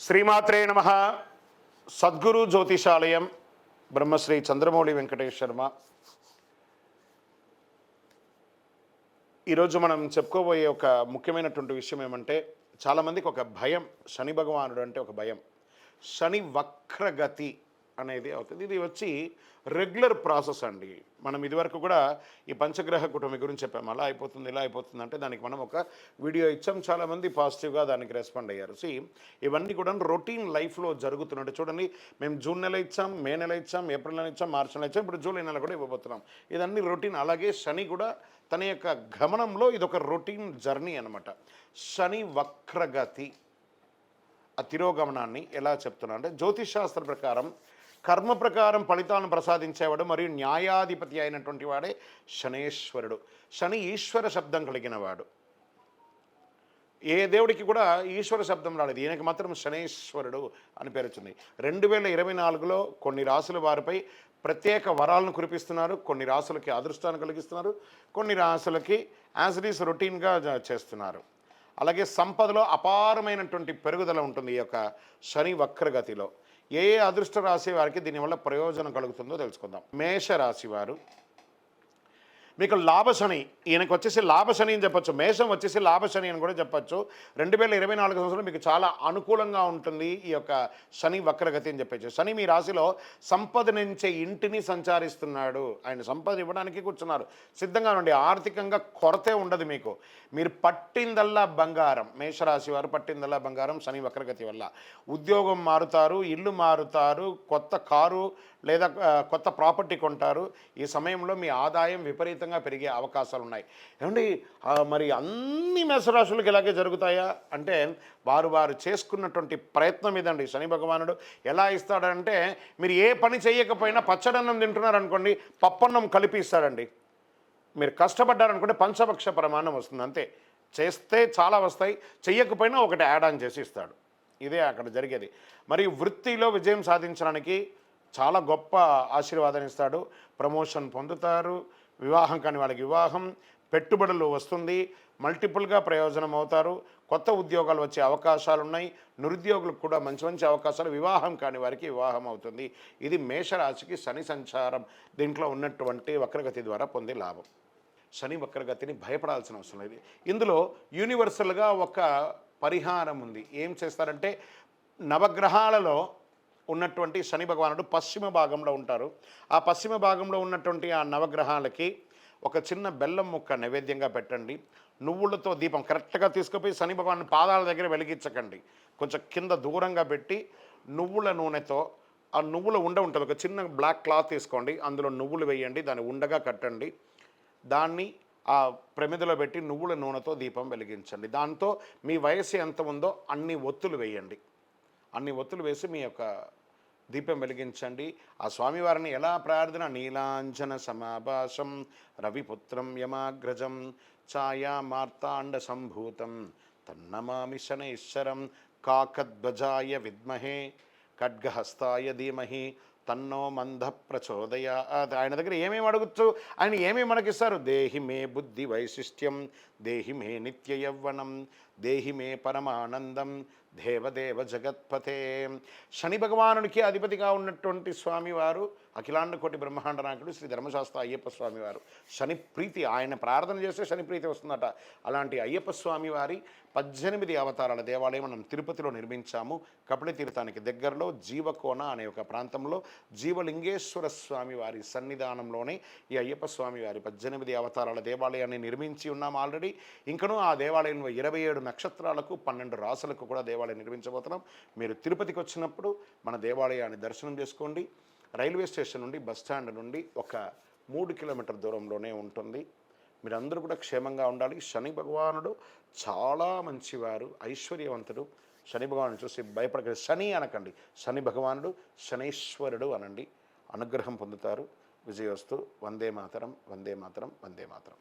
శ్రీమాత్రే నమ. సద్గురు జ్యోతిషాలయం బ్రహ్మశ్రీ చంద్రమౌళి వెంకటేష్ శర్మ. ఈరోజు మనం చెప్పుకోబోయే ఒక ముఖ్యమైనటువంటి విషయం ఏమంటే, చాలామందికి ఒక భయం, శని భగవానుడు అంటే ఒక భయం. శని వక్రగతి అనేది అవుతుంది. ఇది వచ్చి రెగ్యులర్ ప్రాసెస్ అండి. మనం ఇదివరకు కూడా ఈ పంచగ్రహ కుటుంబం గురించి చెప్పాము. అలా అయిపోతుంది, ఇలా అయిపోతుంది అంటే దానికి మనం ఒక వీడియో ఇచ్చాం. చాలామంది పాజిటివ్గా దానికి రెస్పాండ్ అయ్యారు. ఇవన్నీ కూడా రొటీన్ లైఫ్లో జరుగుతున్నట్టు చూడండి. మేము జూన్ నెల ఇచ్చాం, మే నెల ఇచ్చాం, ఏప్రిల్ నెల ఇచ్చాం, మార్చి నెల ఇచ్చాం, ఇప్పుడు జూలై నెల కూడా ఇవ్వబోతున్నాం. ఇదన్నీ రొటీన్. అలాగే శని కూడా తన యొక్క గమనంలో ఇదొక రొటీన్ జర్నీ అనమాట. శని వక్రగతి ఆ తిరోగమనాన్ని ఎలా చెప్తున్నా అంటే, జ్యోతిషాస్త్ర ప్రకారం కర్మ ప్రకారం ఫలితాలను ప్రసాదించేవాడు మరియు న్యాయాధిపతి అయినటువంటి వాడే శనేశ్వరుడు. శని ఈశ్వర శబ్దం కలిగిన వాడు. ఏ దేవుడికి కూడా ఈశ్వర శబ్దం రాలేదు, ఈయనకి మాత్రం శనేశ్వరుడు అని పేరు వచ్చింది. 2024లో కొన్ని రాసుల వారిపై ప్రత్యేక వరాలను కురిపిస్తున్నారు. కొన్ని రాసులకి అదృష్టాన్ని కలిగిస్తున్నారు, కొన్ని రాసులకి యాజ్ ఇట్ ఈస్ రొటీన్గా చేస్తున్నారు. అలాగే సంపదలో అపారమైనటువంటి పెరుగుదల ఉంటుంది ఈ యొక్క శని వక్రగతిలో. ఏ అదృష్ట రాశి వారికి దీనివల్ల ప్రయోజనం కలుగుతుందో తెలుసుకుందాం. మేషరాశి వారు, మీకు లాభశని, ఈయనకు వచ్చేసి లాభశని అని చెప్పచ్చు. మేషం వచ్చేసి లాభశని అని కూడా చెప్పచ్చు. 2024 సంవత్సరంలో మీకు చాలా అనుకూలంగా ఉంటుంది ఈ యొక్క శని వక్రగతి అని చెప్పచ్చు. శని మీ రాశిలో సంపద నుంచే ఇంటిని సంచారిస్తున్నాడు. ఆయన సంపద ఇవ్వడానికి కూర్చున్నారు. సిద్ధంగా ఉండి, ఆర్థికంగా కొరతే ఉండదు మీకు. మీరు పట్టిందల్లా బంగారం. మేషరాశి వారు పట్టిందల్లా బంగారం శని వక్రగతి వల్ల. ఉద్యోగం మారుతారు, ఇల్లు మారుతారు, కొత్త కారు లేదా కొత్త ప్రాపర్టీ కొంటారు. ఈ సమయంలో మీ ఆదాయం విపరీతంగా పెరిగే అవకాశాలు ఉన్నాయి. ఏమండి, మరి అన్ని మేషరాశులకు ఇలాగే జరుగుతాయా అంటే, వారు చేసుకున్నటువంటి ప్రయత్నం ఇదండి. శని భగవానుడు ఎలా ఇస్తాడంటే, మీరు ఏ పని చేయకపోయినా పచ్చడన్నం తింటున్నారనుకోండి, పప్పన్నం కలిపి ఇస్తాడండి. మీరు కష్టపడ్డారనుకుంటే పంచభక్ష ప్రమాణం వస్తుంది. అంతే. చేస్తే చాలా వస్తాయి, చెయ్యకపోయినా ఒకటి యాడ్ ఆన్ చేసి ఇస్తాడు. ఇదే అక్కడ జరిగేది. మరియు వృత్తిలో విజయం సాధించడానికి చాలా గొప్ప ఆశీర్వాదాన్ని ఇస్తాడు. ప్రమోషన్ పొందుతారు, వివాహం కాని వాళ్ళకి వివాహం, పెట్టుబడులు వస్తుంది, మల్టిపుల్గా ప్రయోజనం అవుతారు, కొత్త ఉద్యోగాలు వచ్చే అవకాశాలు ఉన్నాయి, నిరుద్యోగులకు కూడా మంచి మంచి అవకాశాలు, వివాహం కాని వారికి వివాహం అవుతుంది. ఇది మేషరాశికి శని సంచారం దీంట్లో ఉన్నటువంటి వక్రగతి ద్వారా పొందే లాభం. శని వక్రగతిని భయపడాల్సిన అవసరం లేదు. ఇందులో యూనివర్సల్గా ఒక పరిహారం ఉంది. ఏం చేస్తారంటే, నవగ్రహాలలో ఉన్నటువంటి శని భగవానుడు పశ్చిమ భాగంలో ఉంటారు. ఆ పశ్చిమ భాగంలో ఉన్నటువంటి ఆ నవగ్రహాలకి ఒక చిన్న బెల్లం ముక్క నైవేద్యంగా పెట్టండి. నువ్వులతో దీపం కరెక్ట్గా తీసుకుపోయి శని భగవాను పాదాల దగ్గర వెలిగించకండి. కొంచెం కింద దూరంగా పెట్టి నువ్వుల నూనెతో, ఆ నువ్వుల ఉంటుంది, ఒక చిన్న బ్లాక్ క్లాత్ తీసుకోండి, అందులో నువ్వులు వేయండి, దాన్ని ఉండగా కట్టండి, దాన్ని ఆ ప్రమిదలో పెట్టి నువ్వుల నూనెతో దీపం వెలిగించండి. దాంతో మీ వయసు ఎంత ఉందో అన్ని ఒత్తులు వేయండి. అన్ని ఒత్తులు వేసి మీ యొక్క దీపం వెలిగించండి. ఆ స్వామివారిని ఎలా ప్రార్థన, నీలాంజన సమాభాసం రవిపుత్రం యమాగ్రజం ఛాయా మార్తాండ సంభూతం తన్నమామి శనైశ్వరం కాకధ్వజాయ విద్మహే ఖడ్గహస్తాయ ధీమహి తన్నో మంద ప్రచోదయాత్. ఆయన దగ్గర ఏమేమి అడగచ్చు, ఆయన ఏమేమి మనకిస్తారు? దేహి మే బుద్ధి వైశిష్ట్యం, దేహి మే నిత్య యవ్వనం, దేహి మే పరమానందం, దేవదేవ జగత్పతే. శని భగవానుడికి అధిపతిగా ఉన్నటువంటి స్వామివారు అఖిలాండ కోటి బ్రహ్మాండ నాయకుడు శ్రీ ధర్మశాస్త్ర అయ్యప్ప స్వామివారు. శని ప్రీతి, ఆయన ప్రార్థన చేస్తే శని ప్రీతి వస్తుందట. అలాంటి అయ్యప్ప స్వామివారి 18 అవతారాల దేవాలయం మనం తిరుపతిలో నిర్మించాము. కపిల తీర్థానికి దగ్గరలో జీవకోన అనే ఒక ప్రాంతంలో జీవలింగేశ్వర స్వామివారి సన్నిధానంలోనే ఈ అయ్యప్ప స్వామివారి 18 అవతారాల దేవాలయాన్ని నిర్మించి ఉన్నాము ఆల్రెడీ. ఇంకనూ ఆ దేవాలయంలో 27 నక్షత్రాలకు 12 రాసులకు కూడా దేవాలయం నిర్మించబోతున్నాం. మీరు తిరుపతికి వచ్చినప్పుడు మన దేవాలయాన్ని దర్శనం చేసుకోండి. రైల్వే స్టేషన్ నుండి, బస్ స్టాండ్ నుండి ఒక 3 కిలోమీటర్ దూరంలోనే ఉంటుంది. మీరందరూ కూడా క్షేమంగా ఉండాలి. శని భగవానుడు చాలా మంచివారు, ఐశ్వర్యవంతుడు. శని భగవాను చూసి భయపడకండి. శని అనకండి, శని భగవానుడు శనైశ్వరుడు అనండి. అనుగ్రహం పొందుతారు. విజయోస్తు. వందే మాతరం, వందే మాతరం, వందే మాతరం.